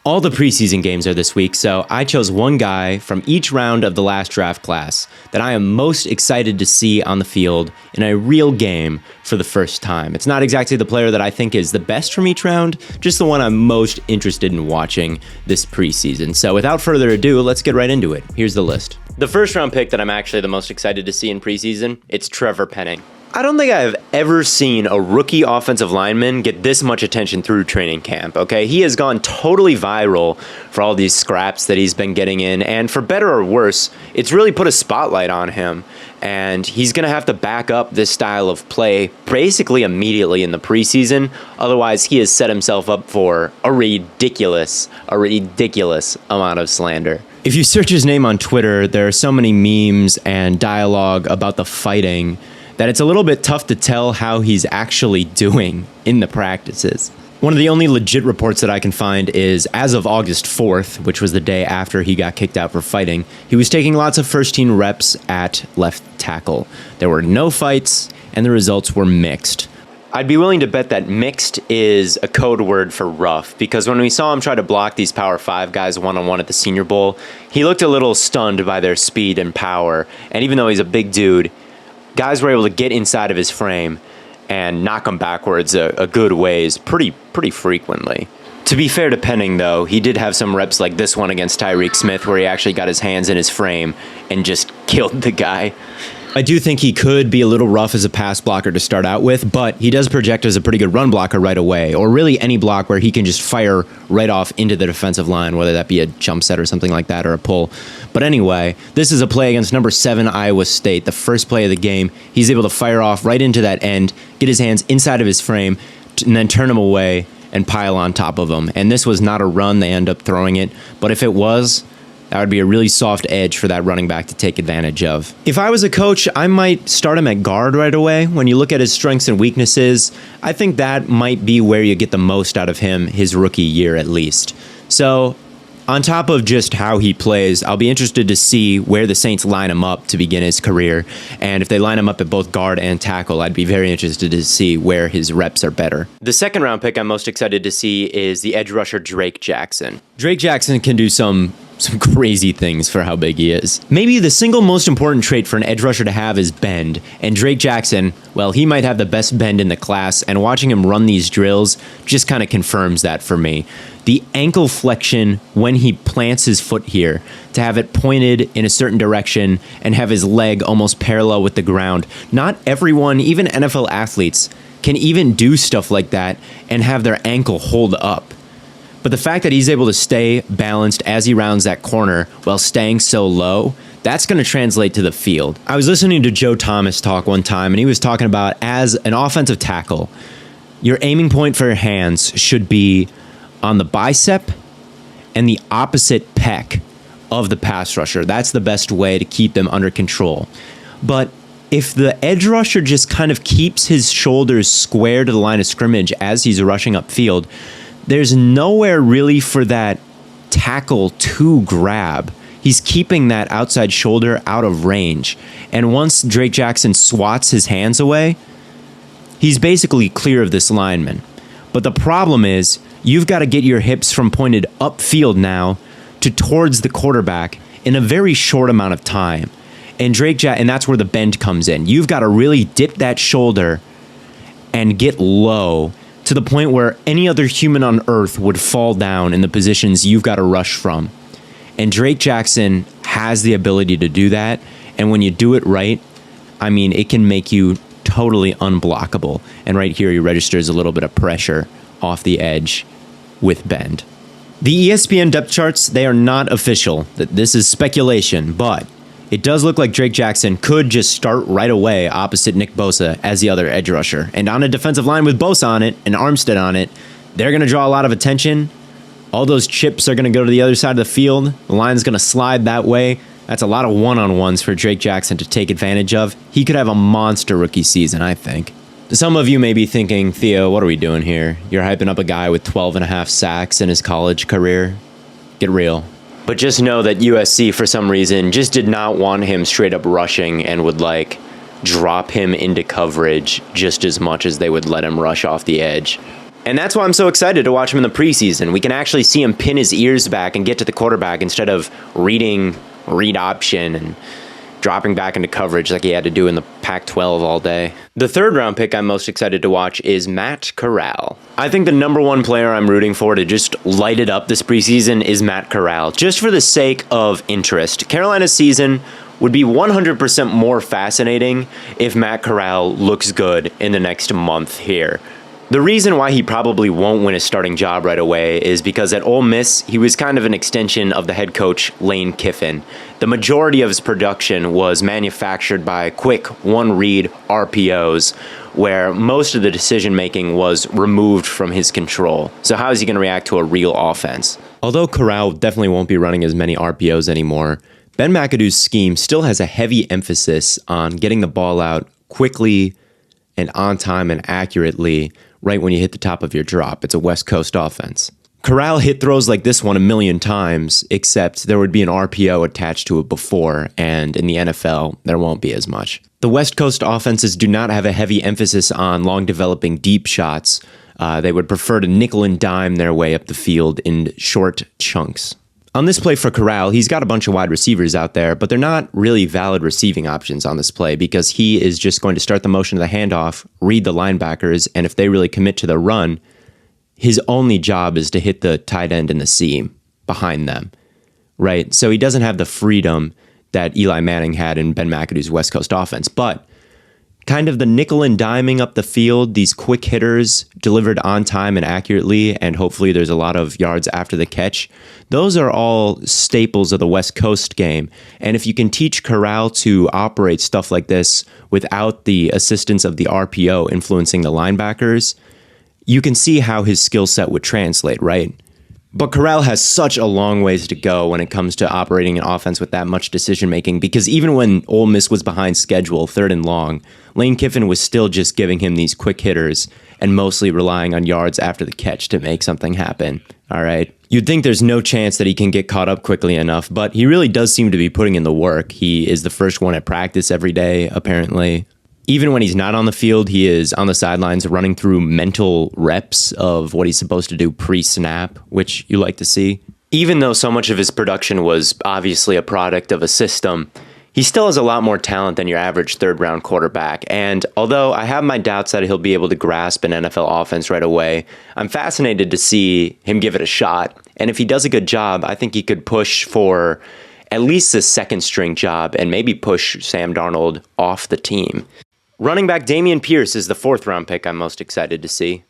All the preseason games are this week, so I chose one guy from each round of the last draft class that I am most excited to see on the field in a real game for the first time. It's not exactly the player that I think is the best from each round, just the one I'm most interested in watching this preseason. So without further ado, let's get right into it. Here's the list. The first round pick that I'm actually the most excited to see in preseason, it's Trevor Penning. I don't think I've ever seen a rookie offensive lineman get this much attention through training camp, okay? He has gone totally viral for all these scraps that he's been getting in, and for better or worse, it's really put a spotlight on him, and he's going to have to back up this style of play basically immediately in the preseason. Otherwise, he has set himself up for a ridiculous amount of slander. If you search his name on Twitter, there are so many memes and dialogue about the fighting that it's a little bit tough to tell how he's actually doing in the practices. One of the only legit reports that I can find is as of August 4th, which was the day after he got kicked out for fighting, he was taking lots of first-team reps at left tackle. There were no fights, and the results were mixed. I'd be willing to bet that mixed is a code word for rough, because when we saw him try to block these Power 5 guys one-on-one at the Senior Bowl, he looked a little stunned by their speed and power, and even though he's a big dude, guys were able to get inside of his frame and knock him backwards a good ways pretty frequently. To be fair to Penning, though, he did have some reps like this one against Tyreek Smith where he actually got his hands in his frame and just killed the guy. I do think he could be a little rough as a pass blocker to start out with, but he does project as a pretty good run blocker right away, or really any block where he can just fire right off into the defensive line, whether that be a jump set or something like that, or a pull. But anyway, this is a play against number 7 Iowa State, the first play of the game. He's able to fire off right into that end, get his hands inside of his frame, and then turn him away and pile on top of him. And this was not a run, they end up throwing it, but if it was, that would be a really soft edge for that running back to take advantage of. If I was a coach, I might start him at guard right away. When you look at his strengths and weaknesses, I think that might be where you get the most out of him his rookie year at least. So on top of just how he plays, I'll be interested to see where the Saints line him up to begin his career. And if they line him up at both guard and tackle, I'd be very interested to see where his reps are better. The second round pick I'm most excited to see is the edge rusher Drake Jackson. Drake Jackson can do some crazy things for how big he is. Maybe the single most important trait for an edge rusher to have is bend, and Drake Jackson, well, he might have the best bend in the class, and watching him run these drills just kind of confirms that for me. The ankle flexion when he plants his foot here, to have it pointed in a certain direction and have his leg almost parallel with the ground. Not everyone, even NFL athletes, can even do stuff like that and have their ankle hold up. But the fact that he's able to stay balanced as he rounds that corner while staying so low, that's going to translate to the field. I was listening to Joe Thomas talk one time, and he was talking about as an offensive tackle, your aiming point for your hands should be on the bicep and the opposite pec of the pass rusher. That's the best way to keep them under control. But if the edge rusher just kind of keeps his shoulders square to the line of scrimmage as he's rushing upfield, there's nowhere really for that tackle to grab. He's keeping that outside shoulder out of range. And once Drake Jackson swats his hands away, he's basically clear of this lineman. But the problem is, you've got to get your hips from pointed upfield now to towards the quarterback in a very short amount of time. And and that's where the bend comes in. You've got to really dip that shoulder and get low to the point where any other human on earth would fall down in the positions you've got to rush from. And Drake Jackson has the ability to do that. And when you do it right, I mean, it can make you totally unblockable. And right here, he registers a little bit of pressure off the edge with bend. The ESPN depth charts, they are not official. This is speculation, but it does look like Drake Jackson could just start right away opposite Nick Bosa as the other edge rusher. And on a defensive line with Bosa on it and Armstead on it, they're going to draw a lot of attention. All those chips are going to go to the other side of the field. The line's going to slide that way. That's a lot of one-on-ones for Drake Jackson to take advantage of. He could have a monster rookie season, I think. Some of you may be thinking, Theo, what are we doing here? You're hyping up a guy with 12.5 sacks in his college career? Get real. But just know that USC, for some reason, just did not want him straight up rushing and would, drop him into coverage just as much as they would let him rush off the edge. And that's why I'm so excited to watch him in the preseason. We can actually see him pin his ears back and get to the quarterback instead of read option and dropping back into coverage like he had to do in the Pac-12 all day. The third round pick I'm most excited to watch is Matt Corral. I think the number one player I'm rooting for to just light it up this preseason is Matt Corral, just for the sake of interest. Carolina's season would be 100% more fascinating if Matt Corral looks good in the next month here. The reason why he probably won't win a starting job right away is because at Ole Miss, he was kind of an extension of the head coach, Lane Kiffin. The majority of his production was manufactured by quick one-read RPOs, where most of the decision-making was removed from his control. So how is he going to react to a real offense? Although Corral definitely won't be running as many RPOs anymore, Ben McAdoo's scheme still has a heavy emphasis on getting the ball out quickly and on time and accurately right when you hit the top of your drop. It's a West Coast offense. Corral hit throws like this one a million times, except there would be an RPO attached to it before, and in the NFL, there won't be as much. The West Coast offenses do not have a heavy emphasis on long developing deep shots. They would prefer to nickel and dime their way up the field in short chunks. On this play for Corral, he's got a bunch of wide receivers out there, but they're not really valid receiving options on this play because he is just going to start the motion of the handoff, read the linebackers, and if they really commit to the run, his only job is to hit the tight end in the seam behind them, right? So he doesn't have the freedom that Eli Manning had in Ben McAdoo's West Coast offense, but kind of the nickel and diming up the field, these quick hitters delivered on time and accurately, and hopefully there's a lot of yards after the catch. Those are all staples of the West Coast game. And if you can teach Corral to operate stuff like this without the assistance of the RPO influencing the linebackers, you can see how his skill set would translate, right? But Corral has such a long ways to go when it comes to operating an offense with that much decision-making, because even when Ole Miss was behind schedule, 3rd and long, Lane Kiffin was still just giving him these quick hitters and mostly relying on yards after the catch to make something happen, all right? You'd think there's no chance that he can get caught up quickly enough, but he really does seem to be putting in the work. He is the first one at practice every day, apparently. Even when he's not on the field, he is on the sidelines running through mental reps of what he's supposed to do pre-snap, which you like to see. Even though so much of his production was obviously a product of a system, he still has a lot more talent than your average third-round quarterback. And although I have my doubts that he'll be able to grasp an NFL offense right away, I'm fascinated to see him give it a shot. And if he does a good job, I think he could push for at least a second-string job and maybe push Sam Darnold off the team. Running back Damian Pierce is the 4th round pick I'm most excited to see.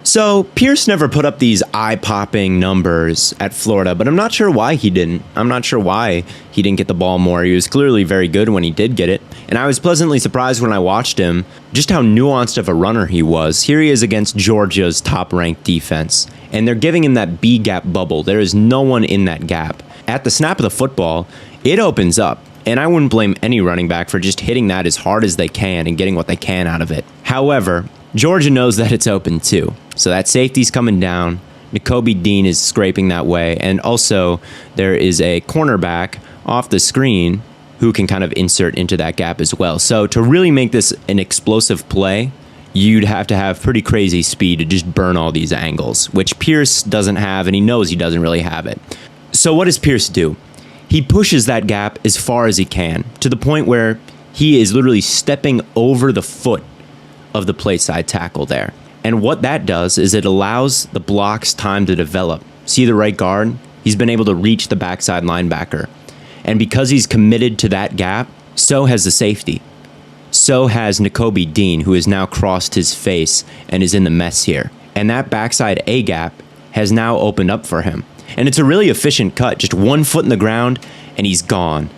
So, Pierce never put up these eye-popping numbers at Florida, but I'm not sure why he didn't. I'm not sure why he didn't get the ball more. He was clearly very good when he did get it, and I was pleasantly surprised when I watched him just how nuanced of a runner he was. Here he is against Georgia's top-ranked defense, and they're giving him that B-gap bubble. There is no one in that gap. At the snap of the football, it opens up. And I wouldn't blame any running back for just hitting that as hard as they can and getting what they can out of it. However, Georgia knows that it's open too. So that safety's coming down. Nakobe Dean is scraping that way. And also, there is a cornerback off the screen who can kind of insert into that gap as well. So to really make this an explosive play, you'd have to have pretty crazy speed to just burn all these angles, which Pierce doesn't have, and he knows he doesn't really have it. So what does Pierce do? He pushes that gap as far as he can, to the point where he is literally stepping over the foot of the play side tackle there. And what that does is it allows the blocks time to develop. See the right guard? He's been able to reach the backside linebacker. And because he's committed to that gap, so has the safety. So has Nakobe Dean, who has now crossed his face and is in the mess here. And that backside A gap has now opened up for him. And it's a really efficient cut, just 1 foot in the ground, and he's gone.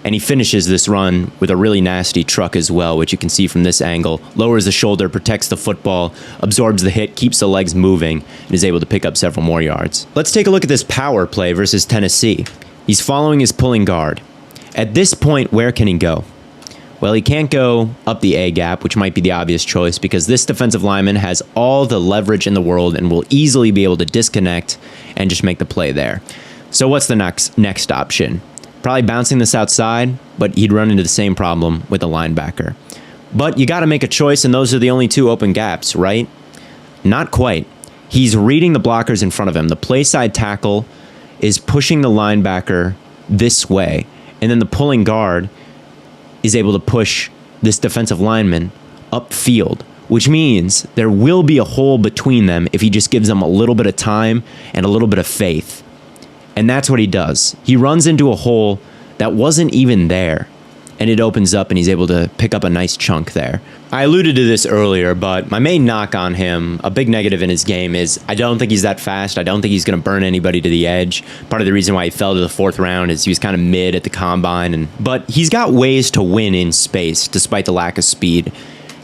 And he finishes this run with a really nasty truck as well, which you can see from this angle. Lowers the shoulder, protects the football, absorbs the hit, keeps the legs moving, and is able to pick up several more yards. Let's take a look at this power play versus Tennessee. He's following his pulling guard. At this point, where can he go? Well, he can't go up the A gap, which might be the obvious choice, because this defensive lineman has all the leverage in the world and will easily be able to disconnect and just make the play there. So what's the next option? Probably bouncing this outside, but he'd run into the same problem with a linebacker. But you got to make a choice, and those are the only 2 open gaps, right? Not quite. He's reading the blockers in front of him. The play side tackle is pushing the linebacker this way, and then the pulling guard is able to push this defensive lineman upfield, which means there will be a hole between them if he just gives them a little bit of time and a little bit of faith. And that's what he does. He runs into a hole that wasn't even there, and it opens up and he's able to pick up a nice chunk there. I alluded to this earlier, but my main knock on him, a big negative in his game, is I don't think he's that fast. I don't think he's going to burn anybody to the edge. Part of the reason why he fell to the 4th round is he was kind of mid at the combine, but he's got ways to win in space despite the lack of speed.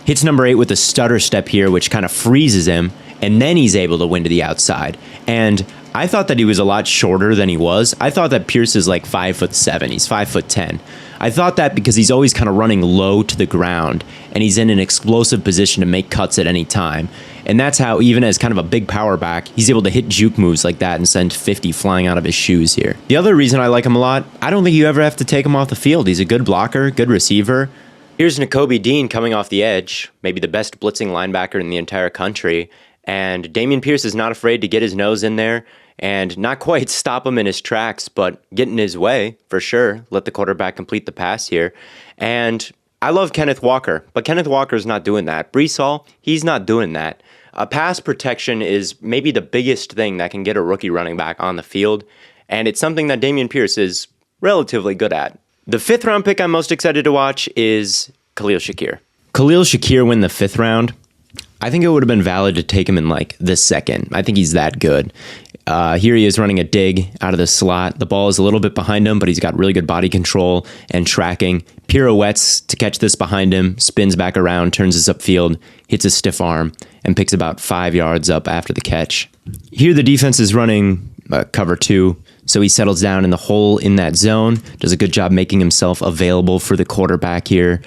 Hits number 8 with a stutter step here, which kind of freezes him, and then he's able to win to the outside. And I thought that he was a lot shorter than he was. I thought that Pierce is like 5'7". He's 5'10". I thought that because he's always kind of running low to the ground, and he's in an explosive position to make cuts at any time. And that's how, even as kind of a big power back, he's able to hit juke moves like that and send 50 flying out of his shoes here. The other reason I like him a lot, I don't think you ever have to take him off the field. He's a good blocker, good receiver. Here's Nakobe Dean coming off the edge, maybe the best blitzing linebacker in the entire country, and Damian Pierce is not afraid to get his nose in there and not quite stop him in his tracks, but get in his way, for sure. Let the quarterback complete the pass here. And I love Kenneth Walker, but Kenneth Walker's not doing that. Breece Hall, he's not doing that. Pass protection is maybe the biggest thing that can get a rookie running back on the field, and it's something that Damian Pierce is relatively good at. The 5th round pick I'm most excited to watch is Khalil Shakir. Khalil Shakir win the 5th round. I think it would have been valid to take him in like the 2nd. I think he's that good. Here he is running a dig out of the slot. The ball is a little bit behind him, but he's got really good body control and tracking. Pirouettes to catch this behind him, spins back around, turns his upfield, hits a stiff arm, and picks about 5 yards up after the catch. Here the defense is running cover 2, so he settles down in the hole in that zone, does a good job making himself available for the quarterback here,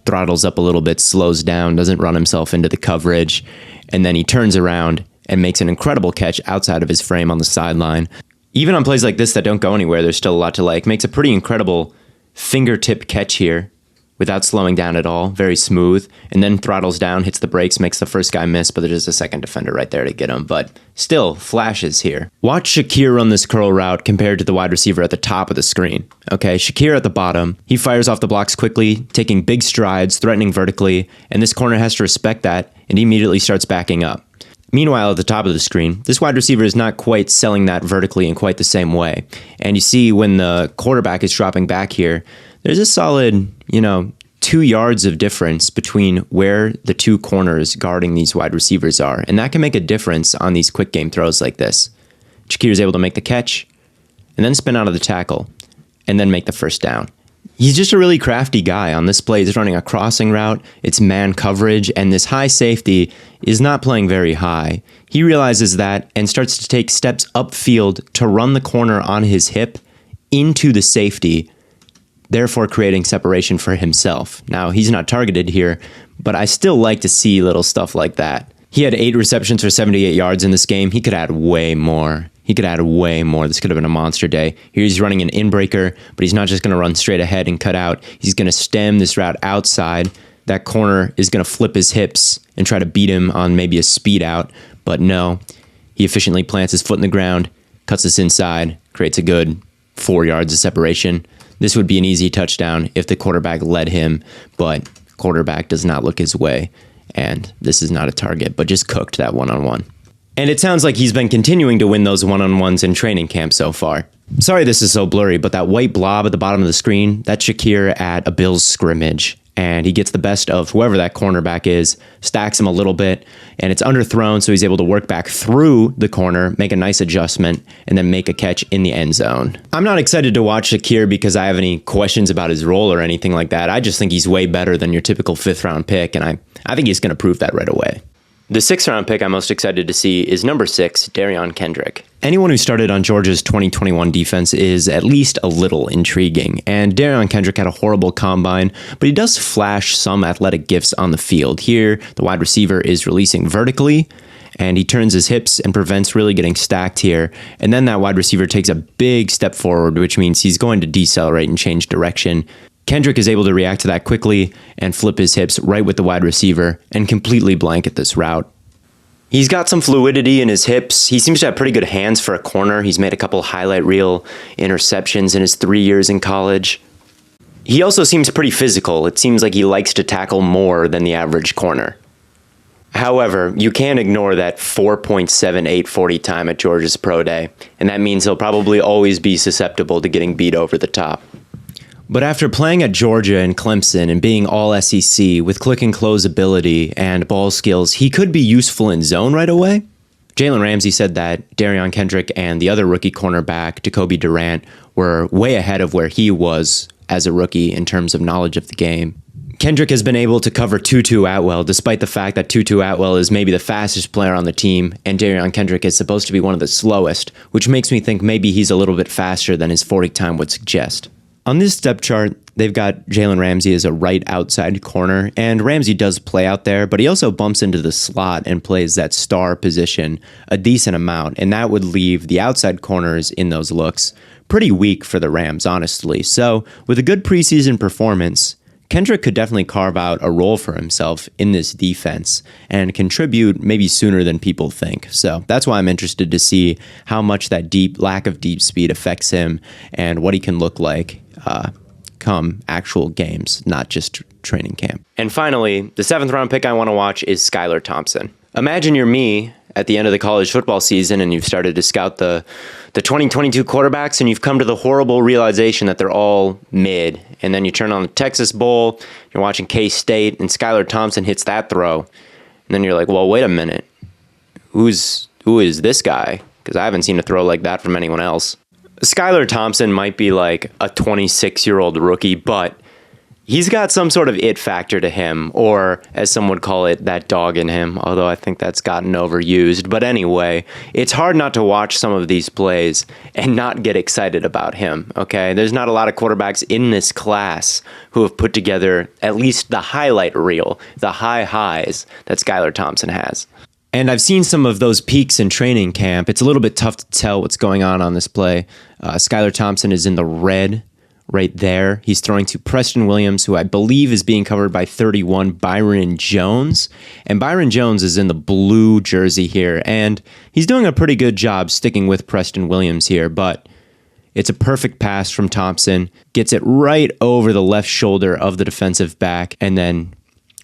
throttles up a little bit, slows down, doesn't run himself into the coverage, and then he turns around and makes an incredible catch outside of his frame on the sideline. Even on plays like this that don't go anywhere, there's still a lot to like. Makes a pretty incredible fingertip catch here without slowing down at all. Very smooth. And then throttles down, hits the brakes, makes the first guy miss, but there's a second defender right there to get him. But still, flashes here. Watch Shakir run this curl route compared to the wide receiver at the top of the screen. Okay, Shakir at the bottom. He fires off the blocks quickly, taking big strides, threatening vertically, and this corner has to respect that, and he immediately starts backing up. Meanwhile, at the top of the screen, this wide receiver is not quite selling that vertically in quite the same way. And you see when the quarterback is dropping back here, there's a solid, 2 yards of difference between where the two corners guarding these wide receivers are. And that can make a difference on these quick game throws like this. Shakir is able to make the catch and then spin out of the tackle and then make the first down. He's just a really crafty guy. On this play, he's running a crossing route, it's man coverage, and this high safety is not playing very high. He realizes that and starts to take steps upfield to run the corner on his hip into the safety, therefore creating separation for himself. Now, he's not targeted here, but I still like to see little stuff like that. He had 8 receptions for 78 yards in this game. He could add way more. This could have been a monster day. Here he's running an in-breaker, but he's not just going to run straight ahead and cut out. He's going to stem this route outside. That corner is going to flip his hips and try to beat him on maybe a speed out, but no. He efficiently plants his foot in the ground, cuts this inside, creates a good 4 yards of separation. This would be an easy touchdown if the quarterback led him, but quarterback does not look his way, and this is not a target, but just cooked that one-on-one. And it sounds like he's been continuing to win those one-on-ones in training camp so far. Sorry this is so blurry, but that white blob at the bottom of the screen, that's Shakir at a Bills scrimmage. And he gets the best of whoever that cornerback is, stacks him a little bit, and it's underthrown, so he's able to work back through the corner, make a nice adjustment, and then make a catch in the end zone. I'm not excited to watch Shakir because I have any questions about his role or anything like that. I just think he's way better than your typical 5th round pick, and I think he's going to prove that right away. The 6th round pick I'm most excited to see is number 6, Darius Kendrick. Anyone who started on Georgia's 2021 defense is at least a little intriguing, and Darius Kendrick had a horrible combine, but he does flash some athletic gifts on the field. Here, the wide receiver is releasing vertically, and he turns his hips and prevents really getting stacked here, and then that wide receiver takes a big step forward, which means he's going to decelerate and change direction. Kendrick is able to react to that quickly and flip his hips right with the wide receiver and completely blanket this route. He's got some fluidity in his hips. He seems to have pretty good hands for a corner. He's made a couple highlight reel interceptions in his 3 years in college. He also seems pretty physical. It seems like he likes to tackle more than the average corner. However, you can't ignore that 4.78 40 time at Georgia's Pro Day, and that means he'll probably always be susceptible to getting beat over the top. But after playing at Georgia and Clemson and being all SEC with click and close ability and ball skills, he could be useful in zone right away. Jalen Ramsey said that Darius Kendrick and the other rookie cornerback, Jacoby Durant, were way ahead of where he was as a rookie in terms of knowledge of the game. Kendrick has been able to cover Tutu Atwell, despite the fact that Tutu Atwell is maybe the fastest player on the team, and Darius Kendrick is supposed to be one of the slowest, which makes me think maybe he's a little bit faster than his 40 time would suggest. On this depth chart, they've got Jalen Ramsey as a right outside corner, and Ramsey does play out there, but he also bumps into the slot and plays that star position a decent amount, and that would leave the outside corners in those looks pretty weak for the Rams, honestly. So, with a good preseason performance, Kendrick could definitely carve out a role for himself in this defense and contribute maybe sooner than people think. So that's why I'm interested to see how much that lack of deep speed affects him and what he can look like come actual games, not just training camp. And finally, the 7th round pick I want to watch is Skyler Thompson. Imagine you're me at the end of the college football season and you've started to scout the 2022 quarterbacks, and you've come to the horrible realization that they're all mid. And then you turn on the Texas Bowl, you're watching K-State, and Skyler Thompson hits that throw. And then you're like, well, wait a minute. Who is this guy? Because I haven't seen a throw like that from anyone else. Skyler Thompson might be like a 26-year-old rookie, but he's got some sort of it factor to him, or as some would call it, that dog in him, although I think that's gotten overused. But anyway, it's hard not to watch some of these plays and not get excited about him, okay? There's not a lot of quarterbacks in this class who have put together at least the highlight reel, the high highs that Skyler Thompson has. And I've seen some of those peaks in training camp. It's a little bit tough to tell what's going on this play. Skyler Thompson is in the red right there. He's throwing to Preston Williams, who I believe is being covered by 31, Byron Jones. And Byron Jones is in the blue jersey here, and he's doing a pretty good job sticking with Preston Williams here, but it's a perfect pass from Thompson, gets it right over the left shoulder of the defensive back, and then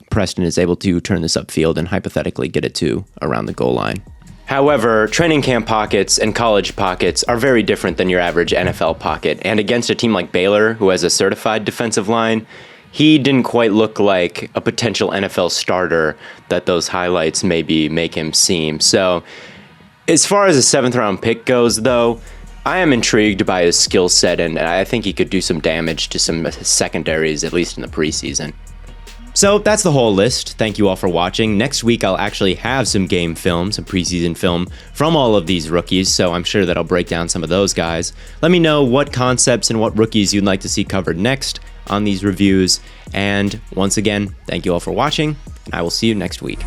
Preston is able to turn this upfield and hypothetically get it to around the goal line. However, training camp pockets and college pockets are very different than your average NFL pocket, and against a team like Baylor, who has a certified defensive line, he didn't quite look like a potential NFL starter that those highlights maybe make him seem. So, as far as a 7th round pick goes, though, I am intrigued by his skill set, and I think he could do some damage to some secondaries, at least in the preseason. So that's the whole list. Thank you all for watching. Next week, I'll actually have some game film, some preseason film from all of these rookies, so I'm sure that I'll break down some of those guys. Let me know what concepts and what rookies you'd like to see covered next on these reviews. And once again, thank you all for watching, and I will see you next week.